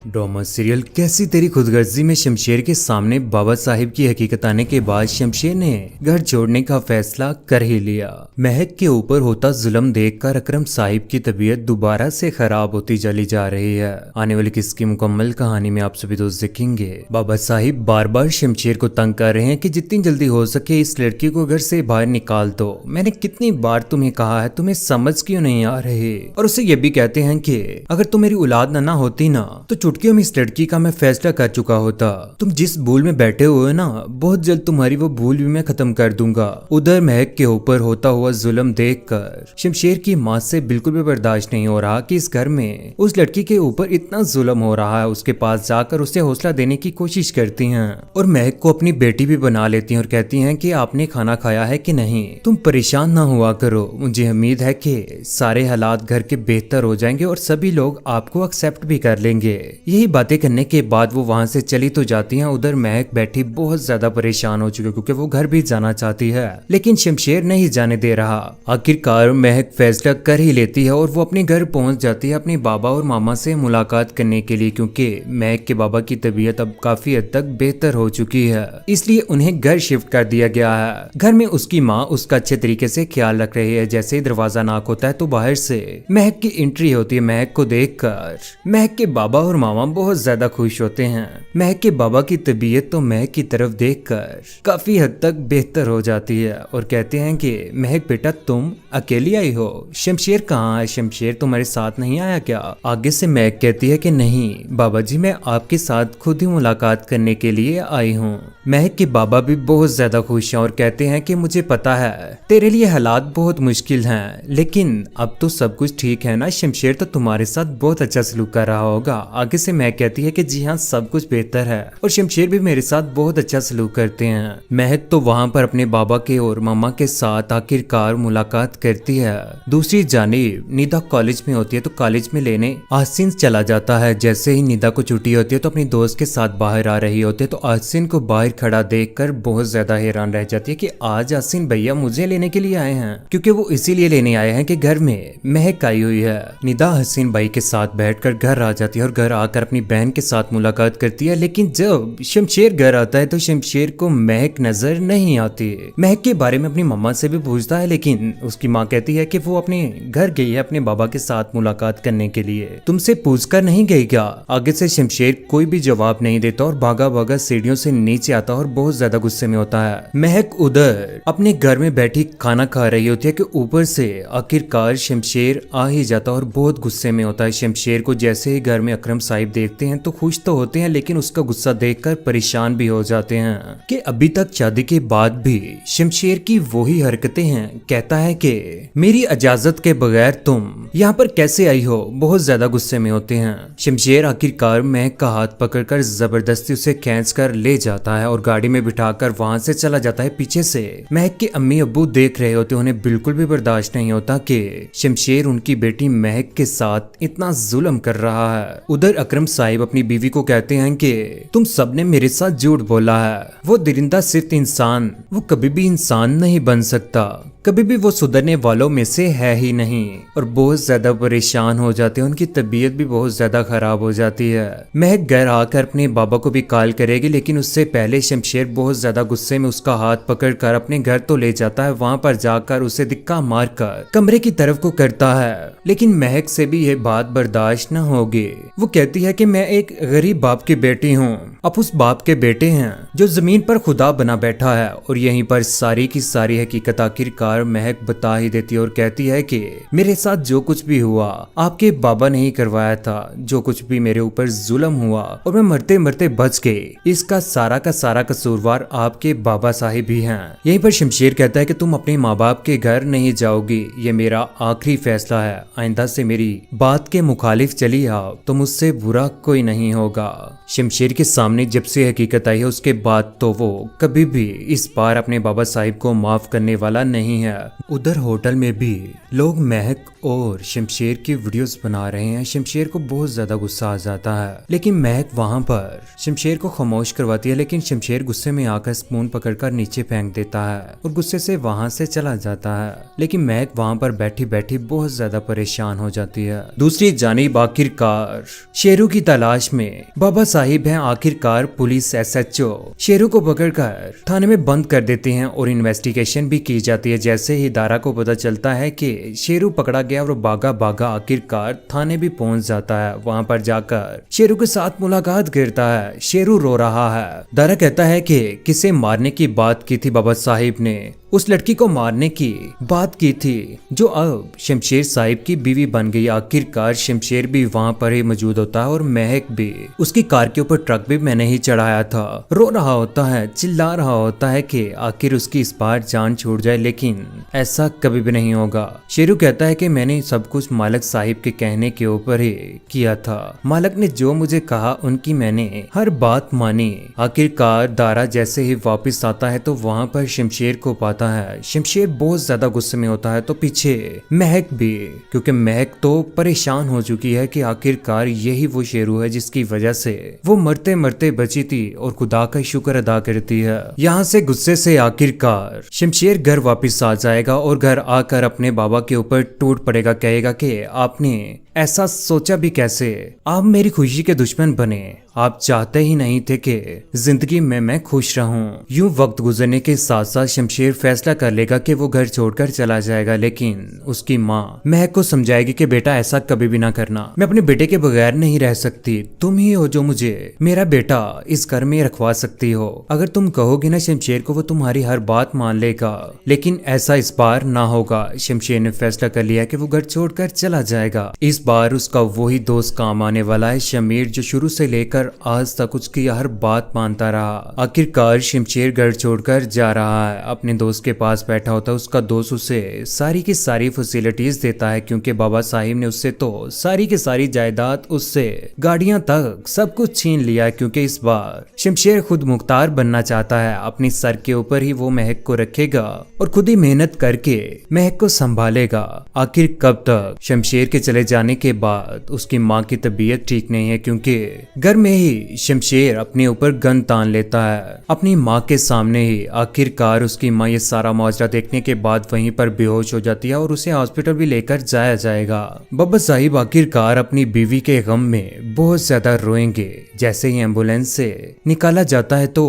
Drama serial कैसी तेरी खुदगर्जी में शमशेर के सामने बाबा साहिब की हकीकत आने के बाद शमशेर ने घर छोड़ने का फैसला कर ही लिया। महक के ऊपर होता जुल्म देखकर अकरम साहिब की तबीयत दोबारा से खराब होती चली जा रही है। आने वाली किसकी मुकम्मल कहानी में आप सभी दोस्त देखेंगे। बाबा साहिब बार बार शमशेर को तंग कर रहे हैं कि जितनी जल्दी हो सके इस लड़की को घर से बाहर निकाल दो। मैंने कितनी बार तुम्हें कहा है, तुम्हें समझ क्यों नहीं आ रही। और उसे ये भी कहते हैं कि अगर तुम मेरी औलाद ना होती ना तो चुटकियों में इस लड़की का मैं फैसला कर चुका होता। तुम जिस भूल में बैठे हुए हो ना, बहुत जल्द तुम्हारी वो भूल भी मैं खत्म कर दूंगा। उधर महक के ऊपर होता हुआ जुल्म देखकर शमशेर की माँ से बिल्कुल भी बर्दाश्त नहीं हो रहा कि इस घर में उस लड़की के ऊपर इतना जुल्म हो रहा है। उसके पास जाकर उसे हौसला देने की कोशिश करती हैं और महक को अपनी बेटी भी बना लेती हैं और कहती हैं कि आपने खाना खाया है कि नहीं, तुम परेशान ना हुआ करो। मुझे उम्मीद है कि सारे हालात घर के बेहतर हो जाएंगे और सभी लोग आपको एक्सेप्ट भी कर लेंगे। यही बातें करने के बाद वो वहां से चली तो जाती हैं। उधर महक बैठी बहुत ज्यादा परेशान हो चुकी है क्योंकि वो घर भी जाना चाहती है लेकिन शमशेर नहीं जाने दे रहा। आखिरकार महक फैसला कर ही लेती है और वो अपने घर पहुंच जाती है अपने बाबा और मामा से मुलाकात करने के लिए, क्योंकि महक के बाबा की तबीयत अब काफी हद तक बेहतर हो चुकी है, इसलिए उन्हें घर शिफ्ट कर दिया गया है। घर में उसकी माँ उसका अच्छे तरीके से ख्याल रख रही है। जैसे ही दरवाजा नॉक होता है तो बाहर से महक की एंट्री होती है। महक को देखकर महक के बाबा और मामा बहुत ज्यादा खुश होते हैं। महक के बाबा की तबीयत तो महक की तरफ देखकर काफी हद तक बेहतर हो जाती है और कहते हैं कि महक बेटा तुम अकेली आई हो, शमशेर कहाँ है, शमशेर तुम्हारे साथ नहीं आया क्या। आगे से महक कहती है कि नहीं बाबा जी, मैं आपके साथ खुद ही मुलाकात करने के लिए आई हूँ। महक के बाबा भी बहुत ज्यादा खुश हैं और कहते हैं कि मुझे पता है तेरे लिए हालात बहुत मुश्किल हैं, लेकिन अब तो सब कुछ ठीक है ना, शमशेर तो तुम्हारे साथ बहुत अच्छा सलूक कर रहा होगा। आगे से महक कहती है कि जी हाँ सब कुछ बेहतर है और शमशेर भी मेरे साथ बहुत अच्छा सलूक करते हैं। महक तो वहाँ पर अपने बाबा के और मामा के साथ आखिरकार मुलाकात करती है। दूसरी जानिब निदा कॉलेज में होती है तो कॉलेज में लेने आसिन चला जाता है। जैसे ही निदा को छुट्टी होती है तो अपनी दोस्त के साथ बाहर आ रही होती है तो आसिन को बाहर खड़ा देखकर बहुत ज्यादा हैरान रह जाती है कि आज आसिन भैया मुझे लेने के लिए आए हैं, क्योंकि वो इसीलिए लेने आए हैं कि घर में महक आई हुई है। निदा हसीन भाई के साथ बैठकर घर आ जाती है और घर आकर अपनी बहन के साथ मुलाकात करती है। लेकिन जब शमशेर घर आता है तो शमशेर को महक नजर नहीं आती। महक के बारे में अपनी मम्मा से भी पूछता है लेकिन उसकी माँ कहती है कि वो अपने घर गई है अपने बाबा के साथ मुलाकात करने के लिए, तुमसे पूछकर नहीं गई क्या। आगे से शमशेर कोई भी जवाब नहीं देता और भागा भागा सीढ़ियों से नीचे आता और बहुत ज्यादा गुस्से में होता है। महक उधर अपने घर में बैठी खाना खा रही होती है कि ऊपर से आखिरकार शमशेर आ ही जाता और बहुत गुस्से में होता है। शमशेर को जैसे ही घर में अकरम साहिब देखते हैं तो खुश तो होते हैं लेकिन उसका गुस्सा देखकर परेशान भी हो जाते हैं कि अभी तक शादी के बाद भी शमशेर की वही हरकतें हैं। कहता है कि मेरी इजाजत के बगैर तुम यहाँ पर कैसे आई हो। बहुत ज्यादा गुस्से में होते हैं। शमशेर आखिरकार महक का हाथ पकड़कर जबरदस्ती उसे खींच कर ले जाता है और गाड़ी में बिठाकर वहां से चला जाता है। पीछे से महक के अम्मी अब्बू देख रहे होते, उन्हें बिल्कुल भी बर्दाश्त नहीं होता कि शमशेर उनकी बेटी महक के साथ इतना जुल्म कर रहा है। उधर अकरम साहिब अपनी बीवी को कहते हैं कि तुम सबने मेरे साथ झूठ बोला है। वो दरिंदा सिर्फ इंसान, वो कभी भी इंसान नहीं बन सकता, कभी भी वो सुधरने वालों में से है ही नहीं। और बहुत ज्यादा परेशान हो जाते हैं, उनकी तबीयत भी बहुत ज्यादा खराब हो जाती है। महक घर आकर अपने बाबा को भी कॉल करेगी लेकिन उससे पहले शमशेर बहुत ज्यादा गुस्से में उसका हाथ पकड़कर अपने घर तो ले जाता है। वहां पर जाकर उसे धिक्का मारकर कमरे की तरफ को करता है लेकिन महक से भी यह बात बर्दाश्त न होगी। वो कहती है कि मैं एक गरीब बाप की बेटी हूँ, आप उस बाप के बेटे हैं जो जमीन पर खुदा बना बैठा है। और यहीं पर सारी की सारी हकीकत आखिरकार महक बता ही देती है और कहती है कि मेरे साथ जो कुछ भी हुआ आपके बाबा ने ही करवाया था, जो कुछ भी मेरे ऊपर जुल्म हुआ और मैं मरते मरते बच गई, इसका सारा का सारा कसूरवार आपके बाबा साहिब ही हैं। यहीं पर शमशेर कहता है कि तुम अपने माँ बाप के घर नहीं जाओगी, ये मेरा आखिरी फैसला है। आइंदा से मेरी बात के मुखालिफ चली आओ तो मुझसे बुरा कोई नहीं होगा। शमशेर के सामने सामने जब से हकीकत आई है उसके बाद तो वो कभी भी इस बार अपने बाबा साहिब को माफ करने वाला नहीं है। उधर होटल में भी लोग महक और शमशेर की वीडियोस बना रहे हैं। शमशेर को बहुत ज्यादा गुस्सा आ जाता है, लेकिन महक वहां पर शमशेर को खामोश करवाती है, लेकिन शमशेर गुस्से में आकर स्पून पकड़कर नीचे फेंक देता है और गुस्से से वहां से चला जाता है। लेकिन महक वहां पर बैठी बैठी बहुत ज्यादा परेशान हो जाती है। दूसरी जानिब आखिरकार शेरू की तलाश में बाबा साहिब हैं। आखिरकार पुलिस SHO शेरू को पकड़कर थाने में बंद कर देते हैं और इन्वेस्टिगेशन भी की जाती है। जैसे ही दारा को पता चलता है कि शेरू पकड़ा गया और भागा भागा आखिरकार थाने भी पहुंच जाता है। वहां पर जाकर शेरू के साथ मुलाकात करता है। शेरू रो रहा है। दारा कहता है कि किसे मारने की बात की थी बाबा साहिब ने, उस लड़की को मारने की बात की थी जो अब शमशेर साहिब की बीवी बन गई। आखिरकार शमशेर भी वहां पर ही मौजूद होता है और महक भी। उसकी कार के ऊपर ट्रक भी मैंने ही चढ़ाया था। रो रहा होता है, चिल्ला रहा होता है कि आखिर उसकी इस बार जान छूट जाए, लेकिन ऐसा कभी भी नहीं होगा। शेरू कहता है कि मैंने सब कुछ मालिक साहिब के कहने के ऊपर ही किया था। मालिक ने जो मुझे कहा उनकी मैंने हर बात मानी। आखिरकार दारा जैसे ही वापिस आता है तो वहां पर शमशेर को पाता है। शमशेर बहुत ज्यादा गुस्से में होता है तो पीछे महक भी, क्योंकि महक तो परेशान हो चुकी है कि आखिरकार यही वो शेरू है जिसकी वजह से वो मरते मरते बची थी और खुदा का शुक्र अदा करती है। यहाँ से गुस्से से आखिरकार शमशेर घर वापस आ जाएगा और घर आकर अपने बाबा के ऊपर टूट पड़ेगा। कहेगा कि आपने ऐसा सोचा भी कैसे, आप मेरी खुशी के दुश्मन बने। आप चाहते ही नहीं थे कि जिंदगी में मैं खुश रहूं। यूं वक्त गुजरने के साथ साथ शमशेर फैसला कर लेगा कि वो घर छोड़कर चला जाएगा, लेकिन उसकी माँ महक को समझाएगी कि बेटा ऐसा कभी भी ना करना, मैं अपने बेटे के बगैर नहीं रह सकती। तुम ही हो जो मुझे मेरा बेटा इस घर में रखवा सकती हो। अगर तुम कहोगे ना शमशेर को, वो तुम्हारी हर बात मान लेगा। लेकिन ऐसा इस बार ना होगा। शमशेर ने फैसला कर लिया कि वो घर छोड़कर चला जाएगा। इस बार उसका वही दोस्त काम आने वाला है, शमीर, जो शुरू से लेकर आज तक उसकी हर बात मानता रहा। आखिरकार शमशेर घर छोड़कर जा रहा है। अपने दोस्त के पास बैठा होता है। उसका दोस्त उसे सारी की सारी फैसिलिटीज देता है, क्योंकि बाबा साहिब ने उससे तो सारी की सारी जायदाद, उससे गाड़ियां तक सब कुछ छीन लिया है। क्योंकि इस बार शमशेर खुद मुख्तार बनना चाहता है। अपनी सर के ऊपर ही वो महक को रखेगा और खुद ही मेहनत करके महक को संभालेगा। आखिर कब तक? शमशेर के चले जाने के बाद उसकी माँ की तबीयत ठीक नहीं है, क्योंकि घर में ही शमशेर अपने ऊपर गन तान लेता है अपनी माँ के सामने ही। आखिरकार उसकी माँ ये सारा माजरा देखने के बाद वहीं पर बेहोश हो जाती है और उसे हॉस्पिटल भी लेकर जाया जाएगा। बाबा साहिब आखिरकार अपनी बीवी के गम में बहुत ज्यादा रोएंगे। जैसे ही एम्बुलेंस से निकाला जाता है तो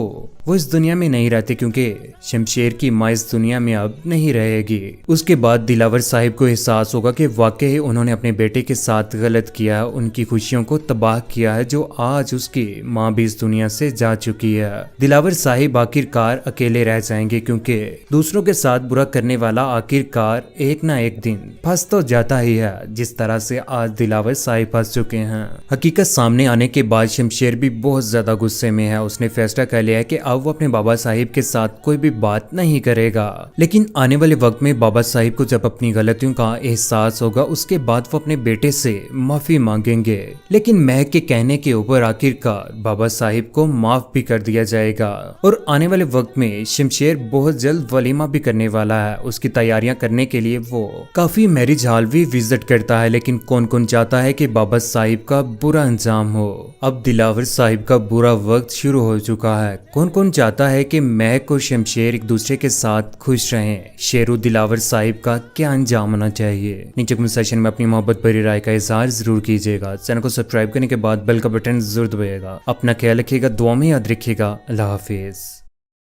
वो इस दुनिया में नहीं रहते, क्योंकि शमशेर की माँ इस दुनिया में अब नहीं रहेगी। उसके बाद दिलावर साहिब को एहसास होगा कि वाकई उन्होंने अपने बेटे के साथ गलत किया है, उनकी खुशियों को तबाह किया है, जो आज उसकी माँ भी इस दुनिया से जा चुकी है। दिलावर साहिब आखिरकार अकेले रह जाएंगे, क्योंकि दूसरों के साथ बुरा करने वाला आखिरकार एक ना एक दिन फंस तो जाता ही है, जिस तरह से आज दिलावर साहिब फंस चुके हैं। हकीकत सामने आने के बाद शमशेर भी बहुत ज्यादा गुस्से में है। उसने फैसला कर लिया है कि अब वो अपने बाबा साहिब के साथ कोई भी बात नहीं करेगा। लेकिन आने वाले वक्त में बाबा साहिब को जब अपनी गलतियों का एहसास होगा, उसके बाद वो अपने बेटे से माफी मांगेंगे। लेकिन महक के कहने के ऊपर आखिरकार बाबा साहिब को माफ भी कर दिया जाएगा। और आने वाले वक्त में शमशेर बहुत जल्द वलीमा भी करने वाला है। उसकी तैयारियां करने के लिए वो काफी मैरिज हॉल भी विजिट करता है। लेकिन कौन कौन चाहता है कि बाबा साहिब का बुरा अंजाम हो। अब दिलावर साहिब का बुरा वक्त शुरू हो चुका है। कौन कौन चाहता है कि महक और शमशेर एक दूसरे के साथ खुश रहें। शेरू दिलावर साहिब का क्या अंजाम होना चाहिए? नीचे कमेंट सेक्शन में अपनी मोहब्बत भरी राय का इजहार जरूर कीजिएगा। चैनल को सब्सक्राइब करने के बाद बेल का बटन जरूर दबाइएगा। अपना ख्याल रखिएगा, दुआ में याद रखिएगा। अल्लाह हाफिज।